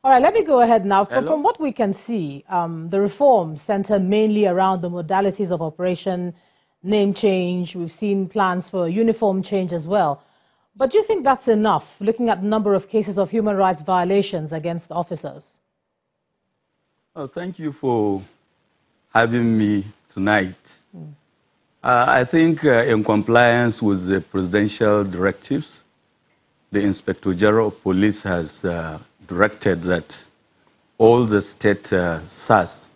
All right, let me go ahead now. Hello? From what we can see, the reforms center mainly around the modalities of operation, name change. We've seen plans for uniform change as well. But do you think that's enough, looking at the number of cases of human rights violations against officers? Oh, thank you for having me tonight. I think in compliance with the presidential directives, the Inspector General of Police has directed that all the state SARS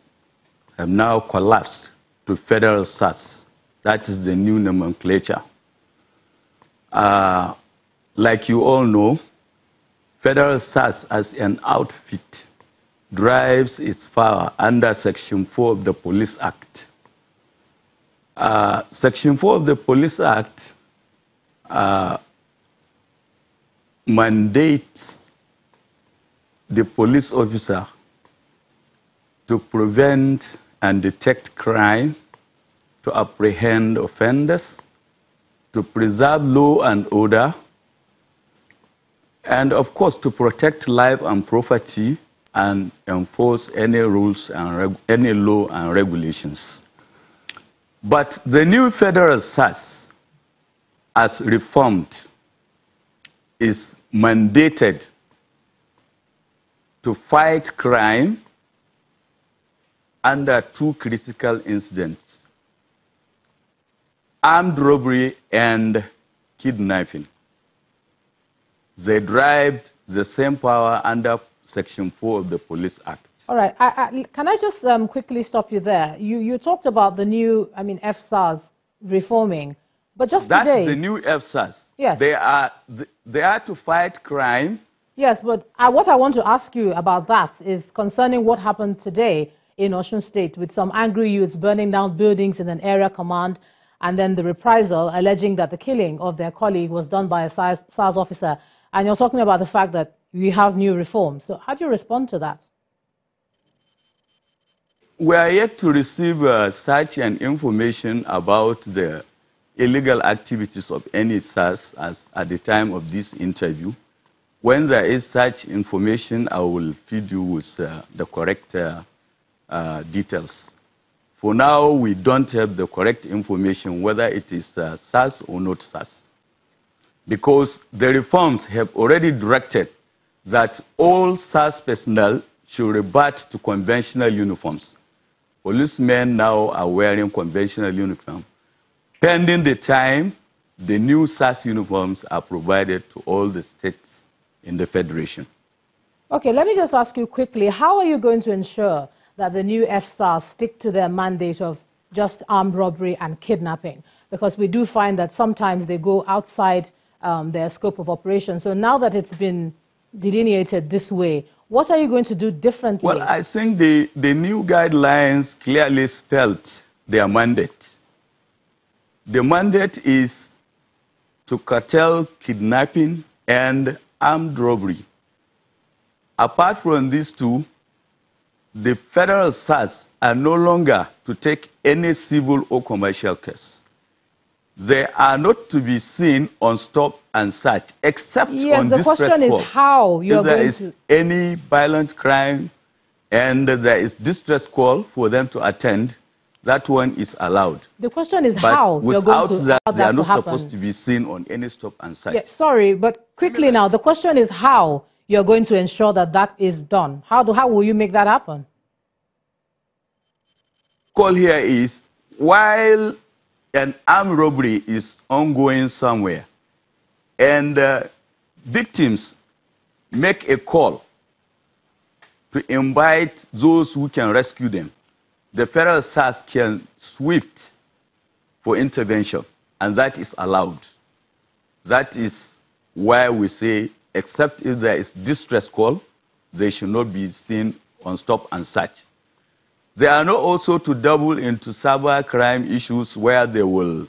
have now collapsed to federal SARS. That is the new nomenclature. Like you all know, federal SARS as an outfit drives its power under Section 4 of the Police Act. Section 4 of the Police Act mandates the police officer to prevent and detect crime, to apprehend offenders, to preserve law and order, and of course to protect life and property and enforce any rules and any law and regulations. But the new federal SARS, as reformed, is mandated to fight crime under two critical incidents: armed robbery and kidnapping. They derived the same power under Section 4 of the Police Act. All right. Can I just quickly stop you there? You talked about the new, FSARS reforming, but just That's today... the new FSARS. Yes. They are to fight crime. Yes, but what I want to ask you about that is concerning what happened today in Osun State with some angry youths burning down buildings in an area command, and then the reprisal alleging that the killing of their colleague was done by a SARS officer. And you're talking about the fact that we have new reforms. So how do you respond to that? We are yet to receive such an information about the illegal activities of any SARS as at the time of this interview. When there is such information, I will feed you with the correct details. For now, we don't have the correct information whether it is SARS or not SARS, because the reforms have already directed that all SARS personnel should revert to conventional uniforms. Policemen now are wearing conventional uniforms. Pending the time, the new SARS uniforms are provided to all the states in the Federation. Okay, let me just ask you quickly, how are you going to ensure that the new FSARS stick to their mandate of just armed robbery and kidnapping? Because we do find that sometimes they go outside their scope of operation. So now that it's been delineated this way, what are you going to do differently? Well, I think the new guidelines clearly spelled their mandate. The mandate is to curtail kidnapping and armed robbery. Apart from these two, the federal SARS are no longer to take any civil or commercial case. They are not to be seen on stop and search, except on distress call. Yes, the question is how you're going to... If there is any violent crime and there is distress call for them to attend, that one is allowed. The question is how you're going to... Without that, they are not supposed to be seen on any stop and search. Yeah, sorry, but quickly now, the question is how you're going to ensure that that is done. How will you make that happen? Call here is, while an armed robbery is ongoing somewhere and victims make a call to invite those who can rescue them, the federal SARS can swift for intervention, and that is allowed. That is why we say, except if there is distress call, they should not be seen on stop and search. They are not also to double into cyber crime issues where they will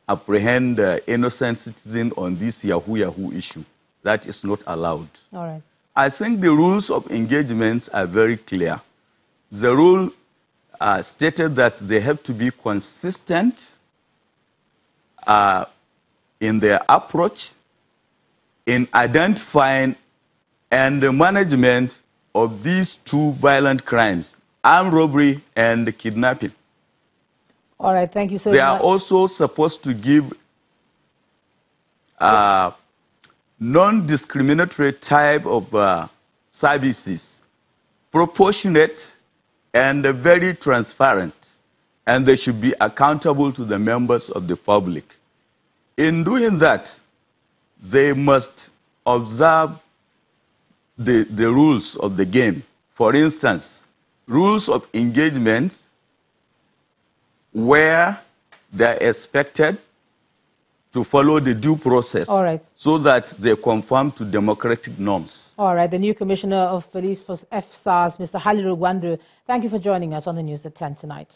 apprehend innocent citizens on this Yahoo issue. That is not allowed. All right. I think the rules of engagements are very clear. The rule stated that they have to be consistent in their approach, in identifying and the management of these two violent crimes, armed robbery and kidnapping. All right, thank you so They much. are also supposed to give non-discriminatory type of services, proportionate and very transparent, and they should be accountable to the members of the public. In doing that, they must observe the rules of the game. For instance, rules of engagement where they're expected to follow the due process. All right. So that they conform to democratic norms. All right. The new Commissioner of Police for SARS, Mr. Haliru Gwandu, thank you for joining us on the news at 10 tonight.